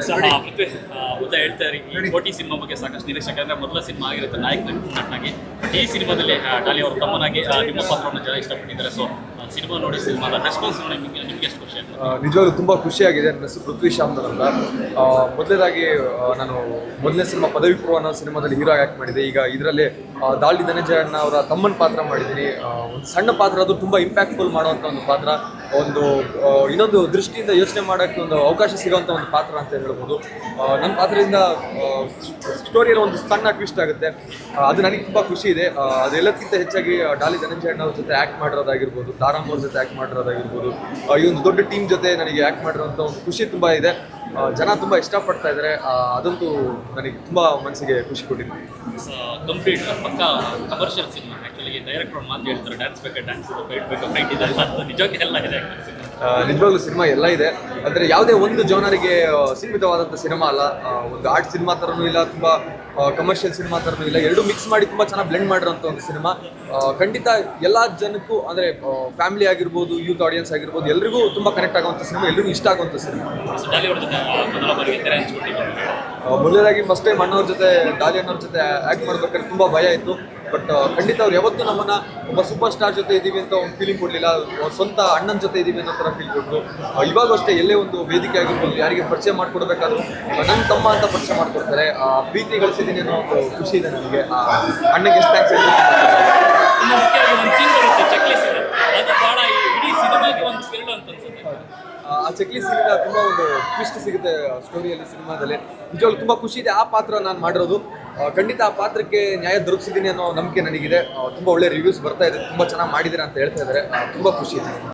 ಸಹ ಉದಯ ಹೇಳ್ತಾರೆ ಈ ಕೋಟಿ ಸಿನಿಮಾ ಬಗ್ಗೆ ಸಾಕಷ್ಟು ನಿರೀಕ್ಷೆ. ಅಂದ್ರೆ ಮೊದಲ ಸಿನಿಮಾ ಆಗಿರುತ್ತೆ ನಾಯಕ ನಟನಾಗಿ. ಈ ಸಿನಿಮಾದಲ್ಲಿ ಡಾಲಿ ಅವರ ತಮ್ಮನಾಗಿ ನಿಮ್ಮ ಪಾತ್ರವನ್ನು ಜನ ಇಷ್ಟಪಟ್ಟಿದ್ದಾರೆ. ಸೊ ಸಿನಿಮಾ ನೋಡಿ ಸಿನಿಮಾದ ರೆಸ್ಪಾನ್ಸ್ ನೋಡಿ ನಿಮ್ಗೆ ಎಷ್ಟು ಖುಷಿ ಆಗುತ್ತೆ? ನಿಜವಾಗ್ಲೂ ತುಂಬ ಖುಷಿಯಾಗಿದೆ. ನನ್ನ ಹೆಸರು ಪೃಥ್ವಿ ಶ್ಯಾಮ್ದರ್ ಅಂತ. ಮೊದಲನೇದಾಗಿ ನಾನು ಮೊದಲನೇ ಸಿನಿಮಾ ಪದವಿ ಪೂರ್ವ ಅನ್ನೋ ಸಿನಿಮಾದಲ್ಲಿ ಹೀರೋ ಆ್ಯಕ್ಟ್ ಮಾಡಿದೆ. ಈಗ ಇದರಲ್ಲಿ ದಾಳಿ ಧನಂಜಯ ಅಣ್ಣ ಅವರ ತಮ್ಮನ ಪಾತ್ರ ಮಾಡಿದ್ದೀನಿ. ಒಂದು ಸಣ್ಣ ಪಾತ್ರ, ಅದು ತುಂಬ ಇಂಪ್ಯಾಕ್ಟ್ಫುಲ್ ಮಾಡುವಂಥ ಒಂದು ಪಾತ್ರ. ಒಂದು ಇನ್ನೊಂದು ದೃಷ್ಟಿಯಿಂದ ಯೋಚನೆ ಮಾಡೋಕ್ಕೆ ಒಂದು ಅವಕಾಶ ಸಿಗೋವಂಥ ಒಂದು ಪಾತ್ರ ಅಂತ ಹೇಳ್ಬೋದು. ನನ್ನ ಪಾತ್ರದಿಂದ ಸ್ಟೋರಿಯಲ್ಲಿ ಒಂದು ಸಣ್ಣ ಟ್ವಿಸ್ಟ್ ಆಗುತ್ತೆ. ಅದು ನನಗೆ ತುಂಬ ಖುಷಿ ಇದೆ. ಅದೆಲ್ಲಕ್ಕಿಂತ ಹೆಚ್ಚಾಗಿ ಡಾಲಿ ಧನಂಜಯ ಅಣ್ಣ ಅವ್ರ ಜೊತೆ ಆ್ಯಕ್ಟ್ ಮಾಡಿರೋದಾಗಿರ್ಬೋದು, ದಾರಾಮ್ ಅವ್ರ ಜೊತೆ ಆ್ಯಕ್ಟ್ ಮಾಡಿರೋದಾಗಿರ್ಬೋದು, ಈ ಒಂದು ದೊಡ್ಡ ಟೀಮ್ ಜೊತೆ ನನಗೆ ಆ್ಯಕ್ಟ್ ಮಾಡಿರೋಂಥ ಒಂದು ಖುಷಿ ತುಂಬ ಇದೆ. ಜನ ತುಂಬ ಇಷ್ಟಪಡ್ತಾ ಇದ್ದಾರೆ. ಅದಂತೂ ನನಗೆ ತುಂಬ ಮನಸ್ಸಿಗೆ ಖುಷಿ ಕೊಟ್ಟಿದೆ. ಕಂಪ್ಲೀಟ್ ಪಕ್ಕ ಕಮರ್ಷಿಯಲ್ ಸಿನಿಮಾ. ಆ್ಯಕ್ಚುಲಿ ಡೈರೆಕ್ಟರ್ ಮಾತು ಹೇಳ್ತಾರೆ, ಡ್ಯಾನ್ಸ್ ಬೇಕು, ಡ್ಯಾನ್ಸ್ ಫೈಟ್ ಬೇಕು, ಫೈಟ್ ಇದೆ ಅಂತ. ನಿಜವಾಗಿ ಎಲ್ಲ ಇದೆ. ನಿಜವಾಗ್ಲೂ ಸಿನಿಮಾ ಎಲ್ಲ ಇದೆ. ಅಂದರೆ ಯಾವುದೇ ಒಂದು ಜಾನರಿಗೆ ಸೀಮಿತವಾದಂಥ ಸಿನಿಮಾ ಅಲ್ಲ. ಒಂದು ಆರ್ಟ್ ಸಿನಿಮಾ ಥರನೂ ಇಲ್ಲ, ತುಂಬ ಕಮರ್ಷಿಯಲ್ ಸಿನಿಮಾ ಥರನೂ ಇಲ್ಲ. ಎರಡು ಮಿಕ್ಸ್ ಮಾಡಿ ತುಂಬ ಚೆನ್ನಾಗಿ ಬ್ಲೆಂಡ್ ಮಾಡಿರೋಂಥ ಒಂದು ಸಿನಿಮಾ. ಖಂಡಿತ ಎಲ್ಲ ಜನಕ್ಕೂ, ಅಂದರೆ ಫ್ಯಾಮಿಲಿ ಆಗಿರ್ಬೋದು, ಯೂತ್ ಆಡಿಯನ್ಸ್ ಆಗಿರ್ಬೋದು, ಎಲ್ರಿಗೂ ತುಂಬ ಕನೆಕ್ಟ್ ಆಗುವಂಥ ಸಿನಿಮಾ, ಎಲ್ರಿಗೂ ಇಷ್ಟ ಆಗುವಂಥ ಸಿನಿಮಾ. ಮೊದಲನೇದಾಗಿ ಫಸ್ಟ್ ಟೈಮ್ ಅಣ್ಣವ್ರ ಜೊತೆ, ಡಾಲಿ ಅಣ್ಣವ್ರ ಜೊತೆ ಆ್ಯಕ್ಟ್ ಮಾಡ್ಬೇಕಾದ್ರೆ ತುಂಬ ಭಯ ಇತ್ತು. ಬಟ್ ಖಂಡಿತ ಅವ್ರು ಯಾವತ್ತೂ ನಮ್ಮನ್ನು ಒಬ್ಬ ಸೂಪರ್ ಸ್ಟಾರ್ ಜೊತೆ ಇದ್ದೀವಿ ಅಂತ ಒಂದು ಫೀಲಿಂಗ್ ಕೊಡಲಿಲ್ಲ. ಸ್ವಂತ ಅಣ್ಣನ ಜೊತೆ ಇದ್ದೀವಿ ಅನ್ನೋ ಥರ ಫೀಲ್ ಕೊಟ್ಟರು. ಇವಾಗೂ ಅಷ್ಟೇ, ಎಲ್ಲೇ ಒಂದು ವೇದಿಕೆ ಆಗಿರ್ಬೋದು, ಯಾರಿಗೆ ಪರಿಚಯ ಮಾಡಿಕೊಡ್ಬೇಕಾದ್ರೂ ನನ್ನ ತಮ್ಮ ಅಂತ ಪರಿಚಯ ಮಾಡಿಕೊಡ್ತಾರೆ. ಪ್ರೀತಿ ಗಳಿಸಿದ್ದೀನಿ ಅನ್ನೋ ಒಂದು ಖುಷಿ ಇದೆ ನನಗೆ. ಅಣ್ಣಗೆ ಎಷ್ಟು ಥ್ಯಾಂಕ್ಸ್ ಹೇಳ್ತೀನಿ. ಆ ಚೆಕ್ಲಿ ಸೀನಿಂದ ತುಂಬ ಒಂದು ಟ್ವಿಸ್ಟ್ ಸಿಗುತ್ತೆ ಸ್ಟೋರಿಯಲ್ಲಿ, ಸಿನಿಮಾದಲ್ಲಿ. ನಿಜವಾಗ್ಲೂ ತುಂಬ ಖುಷಿ ಇದೆ. ಆ ಪಾತ್ರ ನಾನು ಮಾಡಿರೋದು ಖಂಡಿತ ಆ ಪಾತ್ರಕ್ಕೆ ನ್ಯಾಯ ದೊರಕಿಸಿದ್ದೀನಿ ಅನ್ನೋ ನಂಬಿಕೆ ನನಗಿದೆ. ತುಂಬ ಒಳ್ಳೆ ರಿವ್ಯೂಸ್ ಬರ್ತಾ ಇದೆ, ತುಂಬ ಚೆನ್ನಾಗಿ ಮಾಡಿದ್ದೀರಾ ಅಂತ ಹೇಳ್ತಾ ಇದ್ದಾರೆ. ತುಂಬ ಖುಷಿ ಇದೆ.